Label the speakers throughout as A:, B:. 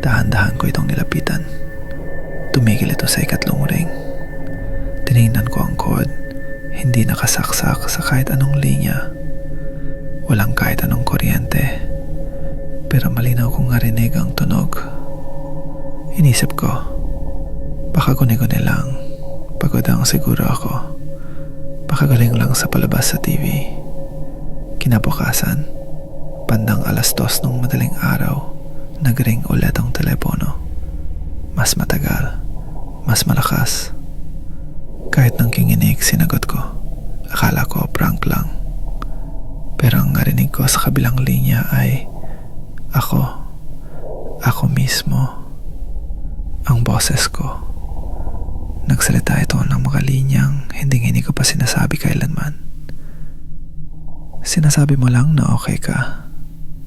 A: Dahan-dahan ko itong nilapitan. Tumigil ito sa ikatlong ring. Tinignan ko ang code. Hindi nakasaksak sa kahit anong linya. Walang kahit anong kuryente. Pero malinaw kong narinig ang tunog. Inisip ko, baka guni-guni lang. Pagod ang siguro ako. Baka galing lang sa palabas sa TV. Kinabukasan, bandang 2:00 nung madaling araw, nagring ulit ang telepono. Mas matagal, mas malakas. Kahit nang kinginig, sinagot ko. Akala ko prank lang. Pero ang narinig ko sa kabilang linya ay ako mismo. Ang boses ko. Nagsalita ito ng mga linyang hindi ko pa sinasabi kailanman. Sinasabi mo lang na okay ka,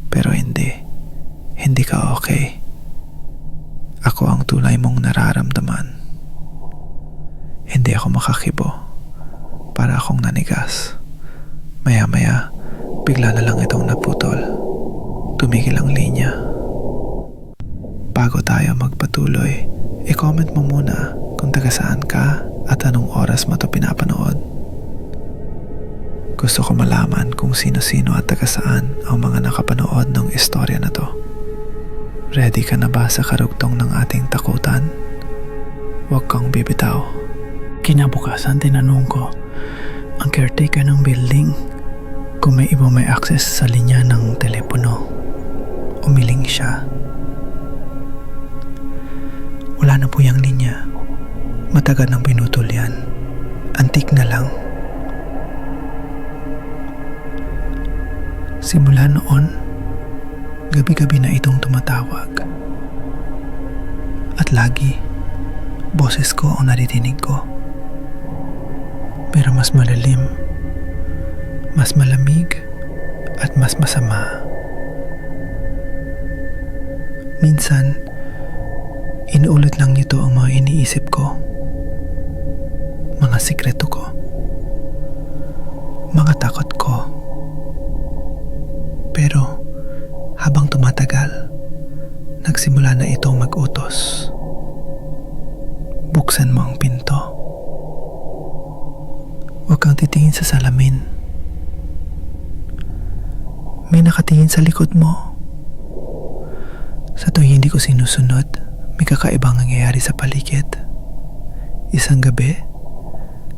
A: pero hindi ka okay. Ako ang tunay mong nararamdaman. Hindi ako makakibo. Para akong nanigas. Maya-maya, bigla na lang itong naputol. Tumigil ang linya. Bago tayo magpatuloy, i-comment mo muna kung taga saan ka at anong oras mo ito pinapanood. Gusto ko malaman kung sino-sino at taga saan ang mga nakapanood ng istorya na to. Ready ka na ba sa karugtong ng ating takutan? Huwag kang bibitaw. Kinabukasan, tinanong ko ang caretaker ng building kung may iba may access sa linya ng telepono. Umiling siya. Wala na po yung linya. Matagal nang pinutol yan. Antik na lang. Simula noon, gabi-gabi na itong tumatawag. At lagi, boses ko ang naririnig ko. Pero mas malalim, mas malamig, at mas masama. Minsan, inuulit lang nito ang mga iniisip ko. Mga sikreto ko. Mga takot ko. Pero, habang tumatagal, nagsimula na itong mag-utos. Buksan mo ang pinto. Huwag kang titingin sa salamin. May nakatingin sa likod mo. Sa tuwing hindi ko sinusunod, may kakaibang nangyayari sa paligid. Isang gabi,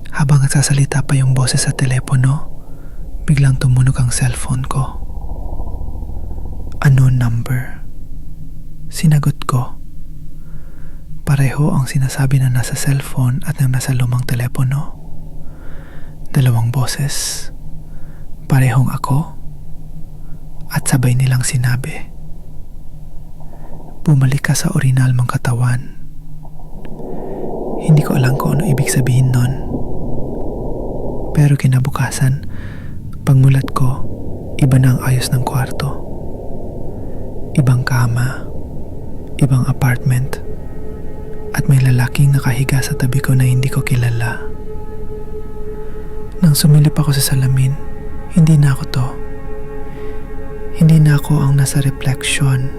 A: habang nagsasalita pa yung boses sa telepono, biglang tumunog ang cellphone ko. Unknown number. Sinagot ko. Pareho ang sinasabi na nasa cellphone at ng nasa lumang telepono. Dalawang boses. Parehong ako. At sabay nilang sinabi, bumalik ka sa original mong katawan. Hindi ko alam kung ano ibig sabihin nun. Pero kinabukasan, pagmulat ko, iba na ang ayos ng kwarto. Ibang kama, ibang apartment, at may lalaking nakahiga sa tabi ko na hindi ko kilala. Nang sumilip ako sa salamin, hindi na ako to. Hindi na ako ang nasa reflection.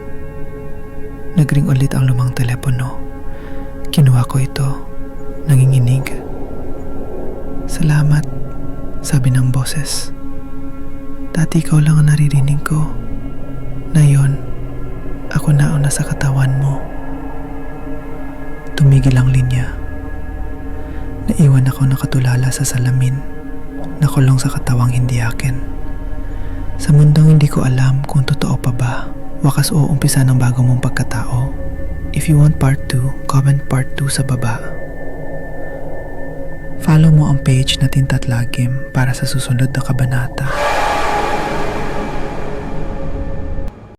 A: Nagring ulit ang lumang telepono. Kinuha ko ito, nanginginig. Salamat, sabi ng boses. Dati ikaw lang ang naririnig ko. Ngayon, ako na ang nasa katawan mo. Tumigil ang linya. Naiwan ako nakatulala sa salamin. nakulong sa katawang hindi akin. Sa mundong hindi ko alam kung totoo pa ba, wakas o umpisa ng bago mong pagkatao. If you want part 2, comment part 2 sa baba. Follow mo ang page na Tintat Lagim para sa susunod na kabanata.